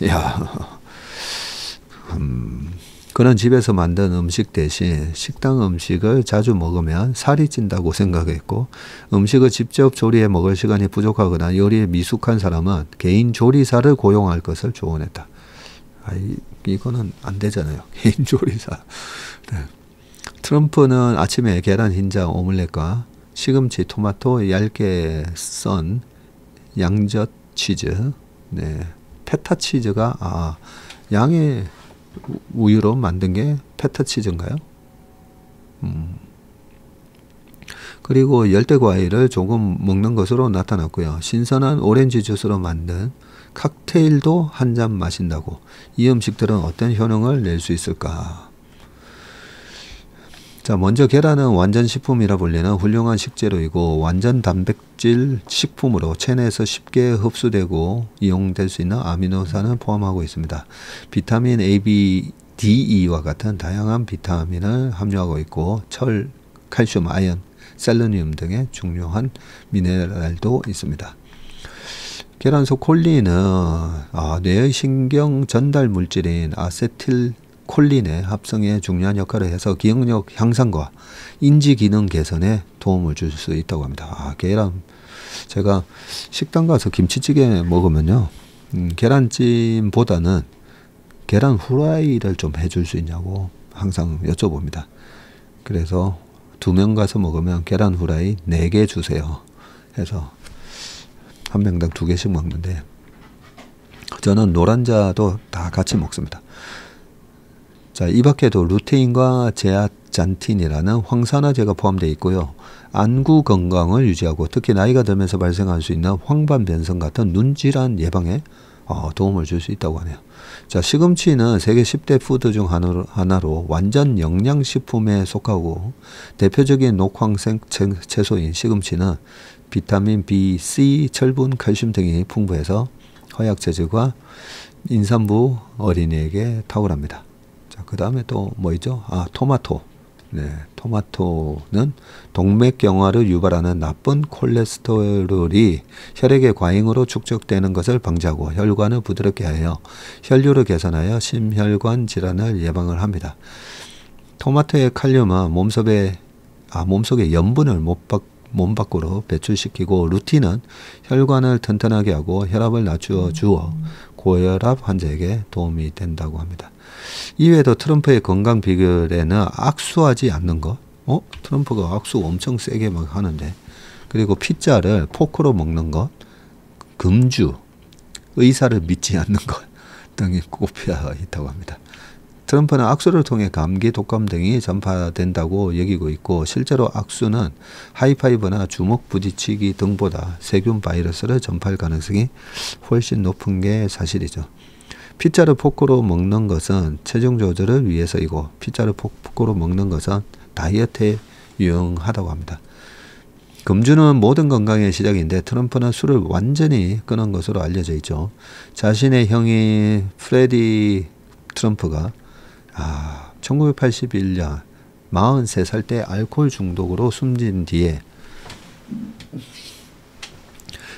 야, 그는 집에서 만든 음식 대신 식당 음식을 자주 먹으면 살이 찐다고 생각했고 음식을 직접 조리해 먹을 시간이 부족하거나 요리에 미숙한 사람은 개인 조리사를 고용할 것을 조언했다. 이거는 안 되잖아요. 개인 조리사. 네. 트럼프는 아침에 계란, 흰자, 오믈렛과 시금치, 토마토, 얇게 썬 양젓 치즈, 네. 페타 치즈가 양의 우유로 만든 게 페타 치즈인가요? 그리고 열대 과일을 조금 먹는 것으로 나타났고요. 신선한 오렌지 주스로 만든 칵테일도 한 잔 마신다고. 이 음식들은 어떤 효능을 낼 수 있을까? 자, 먼저 계란은 완전 식품이라 불리는 훌륭한 식재료이고 완전 단백질 식품으로 체내에서 쉽게 흡수되고 이용될 수 있는 아미노산을 포함하고 있습니다. 비타민 A, B, D, E와 같은 다양한 비타민을 함유하고 있고 철, 칼슘, 아연, 셀레늄 등의 중요한 미네랄도 있습니다. 계란 속 콜린은 뇌의 신경 전달 물질인 아세틸콜린의 합성에 중요한 역할을 해서 기억력 향상과 인지 기능 개선에 도움을 줄 수 있다고 합니다. 계란, 제가 식당 가서 김치찌개 먹으면요, 계란찜보다는 계란 후라이를 좀 해줄 수 있냐고 항상 여쭤봅니다. 그래서 2명 가서 먹으면 계란 후라이 4개 주세요 해서 한 명당 2개씩 먹는데 저는 노란자도 다 같이 먹습니다. 자, 이 밖에도 루테인과 제아잔틴이라는 황산화제가 포함되어 있고요. 안구 건강을 유지하고 특히 나이가 들면서 발생할 수 있는 황반변성 같은 눈질환 예방에 도움을 줄 수 있다고 하네요. 자, 시금치는 세계 10대 푸드 중 하나로 완전 영양식품에 속하고 대표적인 녹황색 채소인 시금치는 비타민 B, C, 철분, 칼슘 등이 풍부해서 허약 체질과 임산부 어린이에게 탁월합니다. 자, 그 다음에 또 뭐 있죠? 토마토. 네, 토마토는 동맥경화를 유발하는 나쁜 콜레스테롤이 혈액의 과잉으로 축적되는 것을 방지하고 혈관을 부드럽게 하여 혈류를 개선하여 심혈관 질환을 예방을 합니다. 토마토의 칼륨은 몸속의 염분을 몸 밖으로 배출시키고 루틴은 혈관을 튼튼하게 하고 혈압을 낮추어 주어 고혈압 환자에게 도움이 된다고 합니다. 이외에도 트럼프의 건강 비결에는 악수하지 않는 것. 트럼프가 악수 엄청 세게 막 하는데. 그리고 피자를 포크로 먹는 것. 금주, 의사를 믿지 않는 것 등이 꼽혀 있다고 합니다. 트럼프는 악수를 통해 감기, 독감 등이 전파된다고 여기고 있고 실제로 악수는 하이파이브나 주먹 부딪히기 등보다 세균 바이러스를 전파할 가능성이 훨씬 높은 게 사실이죠. 피자를 포크로 먹는 것은 체중 조절을 위해서이고 피자를 포크로 먹는 것은 다이어트에 유용하다고 합니다. 금주는 모든 건강의 시작인데 트럼프는 술을 완전히 끊은 것으로 알려져 있죠. 자신의 형인 프레디 트럼프가 1981년 43살 때 알코올 중독으로 숨진 뒤에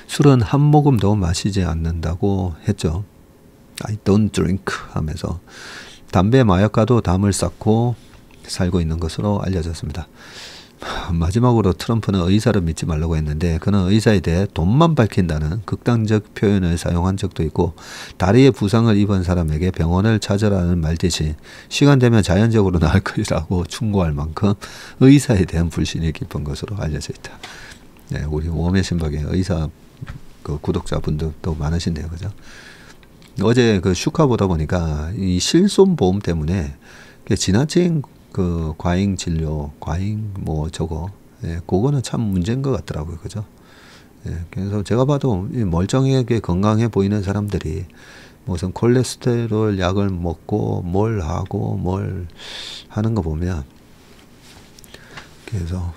술은 한 모금도 마시지 않는다고 했죠. I don't drink 하면서 담배 마약과도 담을 쌓고 살고 있는 것으로 알려졌습니다. 마지막으로 트럼프는 의사를 믿지 말라고 했는데 그는 의사에 대해 돈만 밝힌다는 극단적 표현을 사용한 적도 있고 다리에 부상을 입은 사람에게 병원을 찾으라는 말 대신 시간 되면 자연적으로 나을 것이라고 충고할 만큼 의사에 대한 불신이 깊은 것으로 알려져 있다. 네, 우리 웜의 신박에 의사 그 구독자분들도 많으신데요, 그죠? 어제 그 슈카 보다 보니까 이 실손보험 때문에 지나친 그 과잉 진료, 과잉 뭐 저거, 예, 그거는 참 문제인 것 같더라고요, 그죠? 예, 그래서 제가 봐도 멀쩡하게 건강해 보이는 사람들이 무슨 콜레스테롤 약을 먹고 뭘 하고 뭘 하는 거 보면, 그래서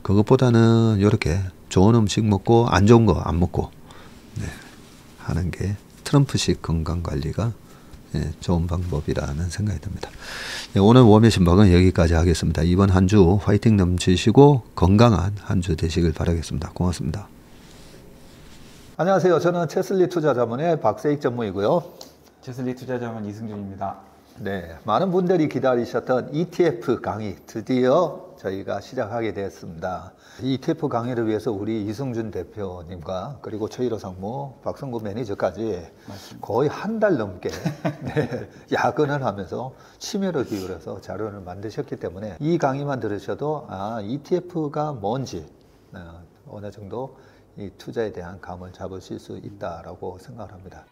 그것보다는 이렇게 좋은 음식 먹고 안 좋은 거 안 먹고, 네, 하는 게 트럼프식 건강 관리가 좋은 방법이라는 생각이 듭니다. 오늘 웜의 신박은 여기까지 하겠습니다. 이번 한 주 화이팅 넘치시고 건강한 한 주 되시길 바라겠습니다. 고맙습니다. 안녕하세요. 저는 체슬리 투자자문의 박세익 전무이고요. 체슬리 투자자문 이승준입니다. 네, 많은 분들이 기다리셨던 ETF 강의 드디어 저희가 시작하게 되었습니다. ETF 강의를 위해서 우리 이승준 대표님과 그리고 최일호 상무, 박성구 매니저까지 맞습니다. 거의 한 달 넘게 네, 야근을 하면서 심혈을 기울여서 자료를 만드셨기 때문에 이 강의만 들으셔도 ETF가 뭔지 어느 정도 이 투자에 대한 감을 잡으실 수 있다라고 생각합니다.